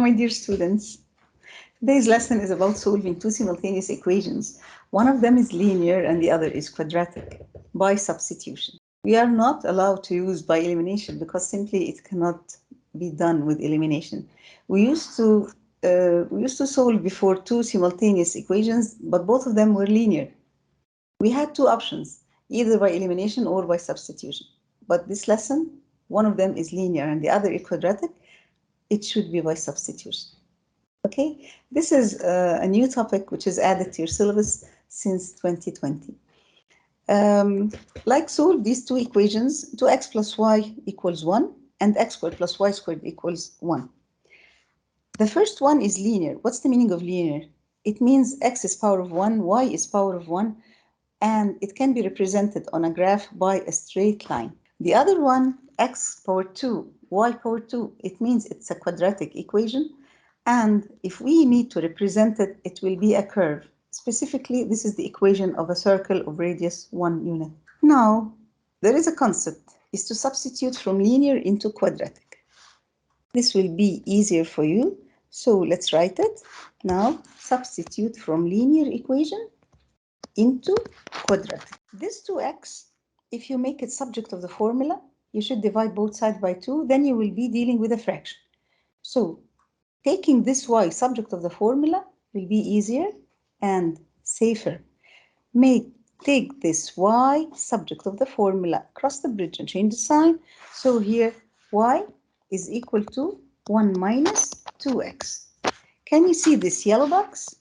my dear students. Today's lesson is about solving two simultaneous equations. One of them is linear and the other is quadratic by substitution. We are not allowed to use by elimination because simply it cannot be done with elimination. We used to solve before two simultaneous equations, but both of them were linear. We had two options, either by elimination or by substitution. But this lesson, one of them is linear and the other is quadratic. It should be by substitution. Okay, this is a new topic which is added to your syllabus since 2020. Like solve these two equations, 2x plus y equals 1 and x squared plus y squared equals 1. The first one is linear. What's the meaning of linear? It means x is power of 1, y is power of 1, and it can be represented on a graph by a straight line. The other one, x power 2, y power 2, it means it's a quadratic equation. And if we need to represent it, it will be a curve. Specifically, this is the equation of a circle of radius 1 unit. Now, there is a concept, is to substitute from linear into quadratic. This will be easier for you. So let's write it. Now, substitute from linear equation into quadratic. This 2x, if you make it subject of the formula, you should divide both sides by 2, then you will be dealing with a fraction. So taking this y subject of the formula will be easier and safer. Take this y subject of the formula, cross the bridge and change the sign. So here y is equal to 1 minus 2x. Can you see this yellow box?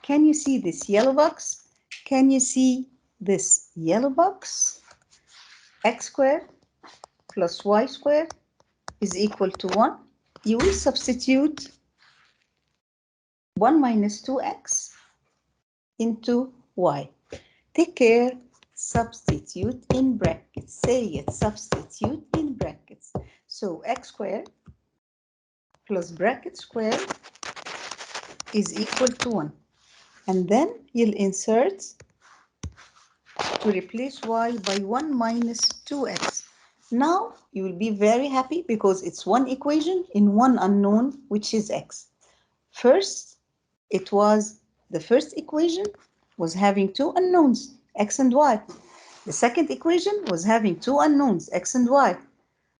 Can you see this yellow box? Can you see this yellow box? X squared plus y squared is equal to 1. You will substitute 1 minus 2x into y. Take care, substitute in brackets. Say it, substitute in brackets. So x squared plus bracket squared is equal to 1. And then you'll insert to replace y by 1 minus 2x. Now you will be very happy because it's one equation in one unknown, which is x. First, the first equation was having two unknowns, x and y. The second equation was having two unknowns, x and y.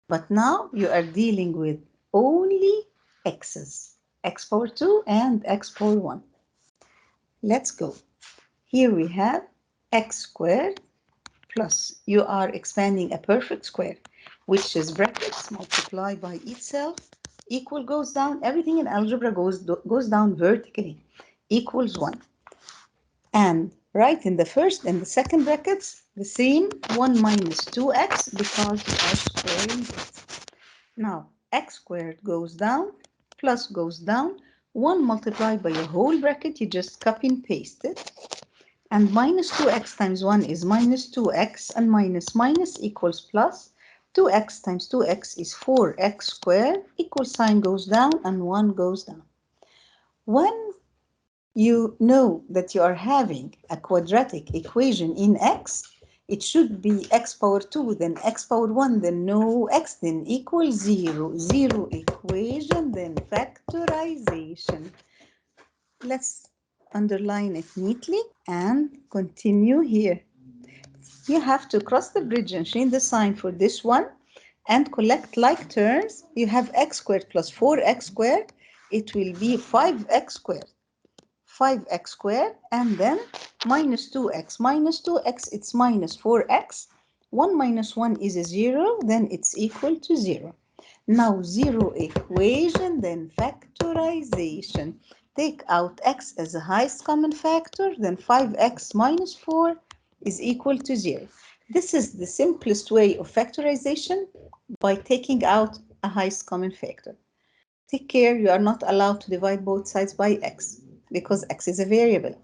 But now you are dealing with only x's, x power 2 and x power 1. Let's go. Here we have x squared plus, you are expanding a perfect square, which is brackets multiplied by itself, equal goes down, everything in algebra goes down vertically, equals 1. And right in the first and the second brackets, the same 1 minus 2x because we are squaring it. Now, x squared goes down, plus goes down, 1 multiplied by a whole bracket, you just copy and paste it. And minus 2x times 1 is minus 2x, and minus minus equals plus. 2x times 2x is 4x squared, equal sign goes down and 1 goes down. When you know that you are having a quadratic equation in x, it should be x power 2, then x power 1, then no x, then equals 0. 0 equation, then factorization. Let's underline it neatly and continue here. You have to cross the bridge and change the sign for this one and collect like terms. You have x squared plus 4x squared. It will be 5x squared. 5x squared, and then minus 2x. Minus 2x, it's minus 4x. 1 minus 1 is a 0, then it's equal to 0. Now 0 equation, then factorization. Take out x as the highest common factor, then 5x minus 4 is equal to 0. This is the simplest way of factorization by taking out a highest common factor. Take care, you are not allowed to divide both sides by x because x is a variable.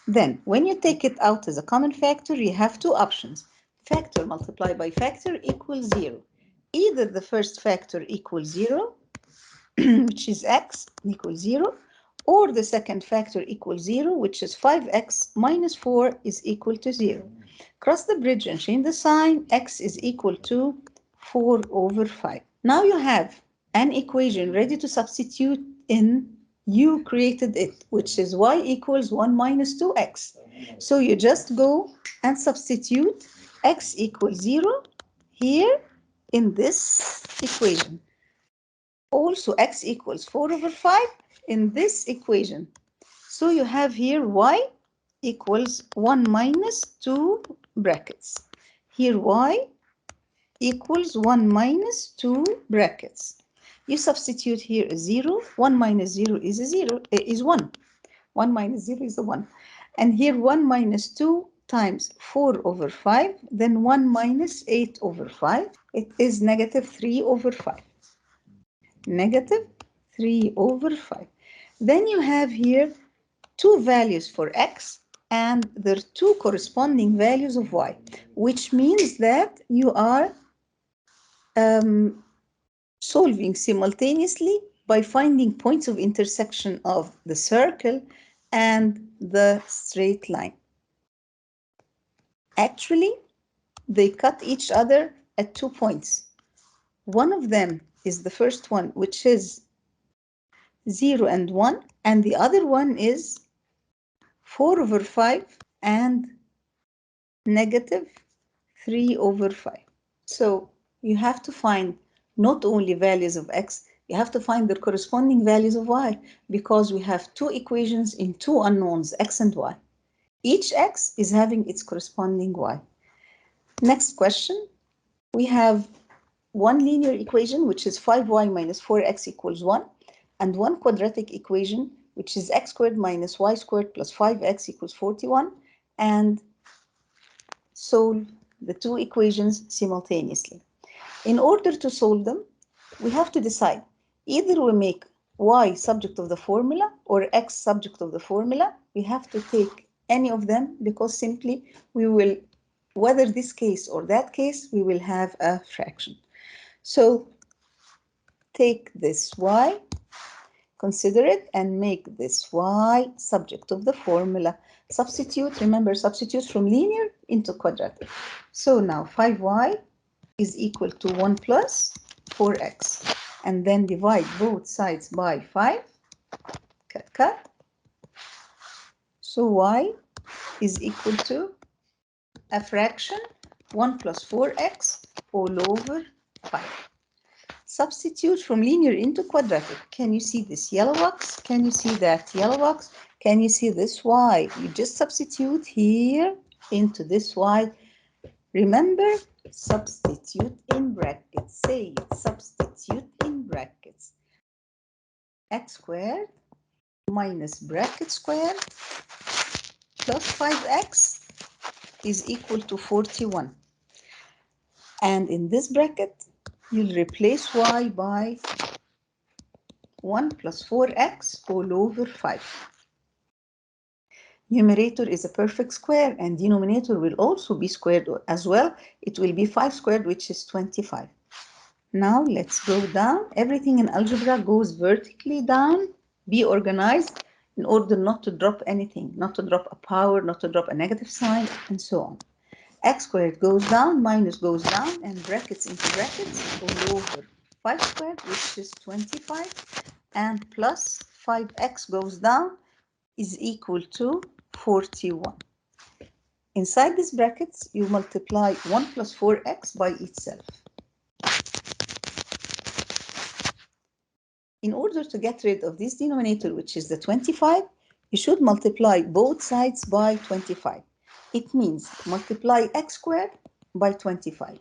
Then, when you take it out as a common factor, you have two options. Factor multiplied by factor equals 0. Either the first factor equals 0, which is x equals 0, or the second factor equals 0, which is 5x minus 4 is equal to 0. Cross the bridge and change the sign. X is equal to 4 over 5. Now you have an equation ready to substitute you created it, which is y equals 1 minus 2x. So you just go and substitute x equals 0 here in this equation. Also x equals 4 over 5 in this equation. So you have here y equals 1 minus 2 brackets. Here y equals 1 minus 2 brackets. You substitute here a 0. 1 minus 0 is a 0, is 1. 1 minus 0 is a 1. And here 1 minus 2 times 4 over 5, then 1 minus 8 over 5. It is negative 3 over 5. Negative 3 over 5. Then you have here two values for x and there are two corresponding values of y, which means that you are solving simultaneously by finding points of intersection of the circle and the straight line. Actually, they cut each other at 2 points. One of them is the first one, which is 0 and 1, and the other one is 4 over 5 and negative 3 over 5. So you have to find not only values of x, you have to find the corresponding values of y, because we have two equations in two unknowns, x and y. Each x is having its corresponding y. Next question, we have one linear equation, which is 5y minus 4x equals 1, and one quadratic equation, which is x squared minus y squared plus 5x equals 41, and solve the two equations simultaneously. In order to solve them, we have to decide either we make y subject of the formula or x subject of the formula. We have to take any of them because simply we will, whether this case or that case, we will have a fraction. So take this y, consider it, and make this y subject of the formula. Substitute, remember, substitute from linear into quadratic. So now 5y is equal to 1 plus 4x. And then divide both sides by 5. Cut, cut. So y is equal to a fraction 1 plus 4x all over 5. Substitute from linear into quadratic. Can you see this yellow box? Can you see that yellow box? Can you see this y? You just substitute here into this y. Remember, substitute in brackets. Say it, substitute in brackets. X squared minus bracket squared plus 5x is equal to 41. And in this bracket, you'll replace y by 1 plus 4x all over 5. Numerator is a perfect square and denominator will also be squared as well. It will be 5 squared, which is 25. Now let's go down. Everything in algebra goes vertically down. Be organized in order not to drop anything, not to drop a power, not to drop a negative sign, and so on. X squared goes down, minus goes down, and brackets into brackets all over 5 squared, which is 25, and plus 5x goes down is equal to 41. Inside these brackets, you multiply 1 plus 4x by itself. In order to get rid of this denominator, which is the 25, you should multiply both sides by 25. It means multiply x squared by 25.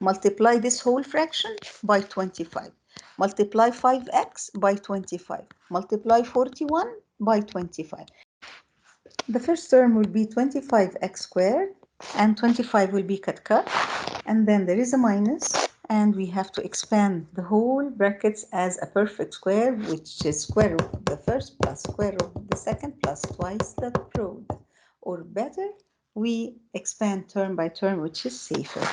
Multiply this whole fraction by 25. Multiply 5x by 25. Multiply 41 by 25. The first term will be 25x squared, and 25 will be cut, and then there is a minus, and we have to expand the whole brackets as a perfect square, which is square root of the first plus square root of the second plus twice the product. Or better, we expand term by term, which is safer.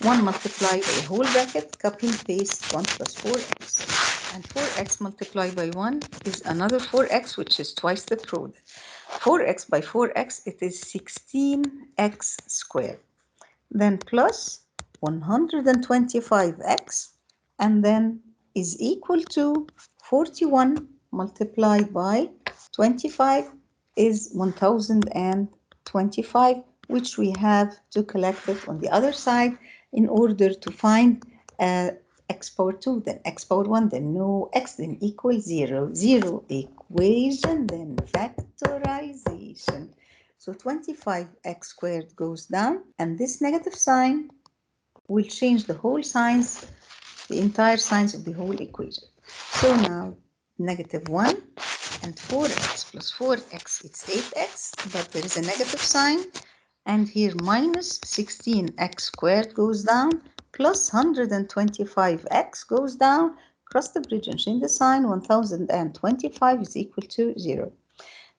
1 multiplied by a whole bracket, copy and paste 1 plus 4x. And 4x multiplied by 1 is another 4x, which is twice the product. 4x by 4x, it is 16x squared. Then plus 125x, and then is equal to 41 multiplied by 25 is 1025, which we have to collect it on the other side in order to find x power 2, then x power 1, then no x, then equals 0. 0 equation, then factorization. So 25x squared goes down, and this negative sign will change the whole signs, the entire signs of the whole equation. So now negative 1 and 4x plus 4x, it's 8x, but there is a negative sign. And here minus 16x squared goes down, plus 125x goes down, cross the bridge and change the sign, 1025 is equal to 0.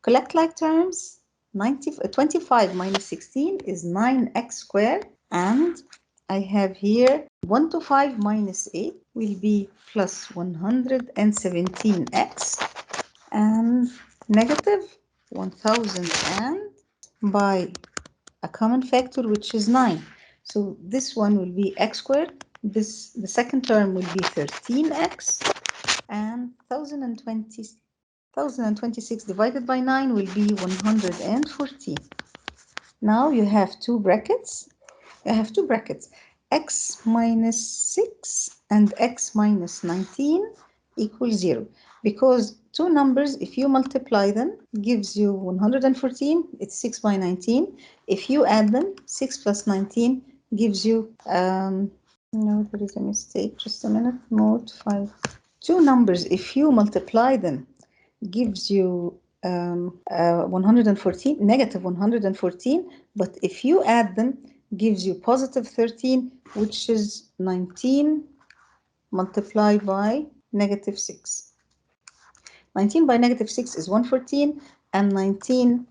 Collect like terms, 25 minus 16 is 9x squared, and I have here 1 to 5 minus 8 will be plus 117x, and negative 1000 and by a common factor, which is 9. So this one will be x squared. The second term will be 13x, and 1026 divided by 9 will be 114. Now you have two brackets. X minus 6 and x minus 19 equals 0. Because two numbers, if you multiply them, gives you 114. It's 6 by 19. If you add them, 6 plus 19 gives you, no, there is a mistake. Just a minute. Note 5. Two numbers, if you multiply them, gives you 114, negative 114. But if you add them, gives you positive 13, which is 19 multiplied by negative 6. 19 by negative 6 is 114, and 19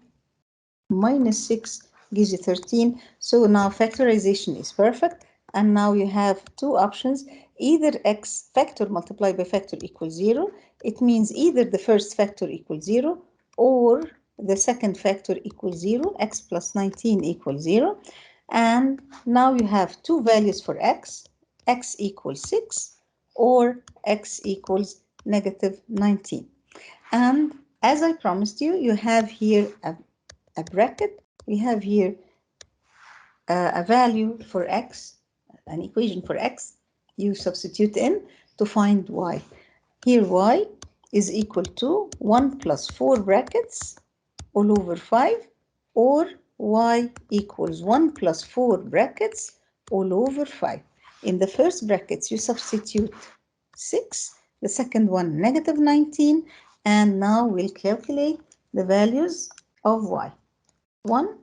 minus 6 gives you 13. So now factorization is perfect, and now you have two options. Either x factor multiplied by factor equals 0. It means either the first factor equals 0 or the second factor equals 0. X plus 19 equals 0. And now you have two values for x. X equals 6 or x equals negative 19. And as I promised you, you have here a bracket. We have here a value for x, an equation for x. You substitute in to find y. Here y is equal to 1 plus 4 brackets all over 5, or y equals 1 plus 4 brackets all over 5. In the first brackets, you substitute 6, the second one negative 19, and now we'll calculate the values of y. 1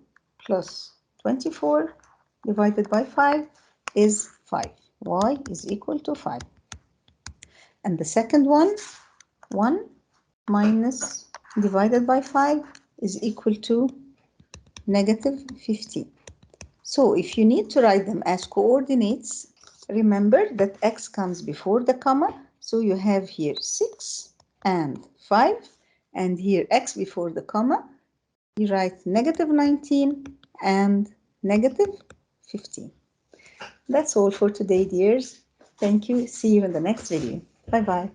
plus 24 divided by 5 is 5. Y is equal to 5. And the second one, 1 minus divided by 5 is equal to negative 15. So if you need to write them as coordinates, remember that x comes before the comma. So you have here 6 and 5, and here x before the comma. You write negative 19 and negative 15. That's all for today, dears. Thank you. See you in the next video. Bye-bye.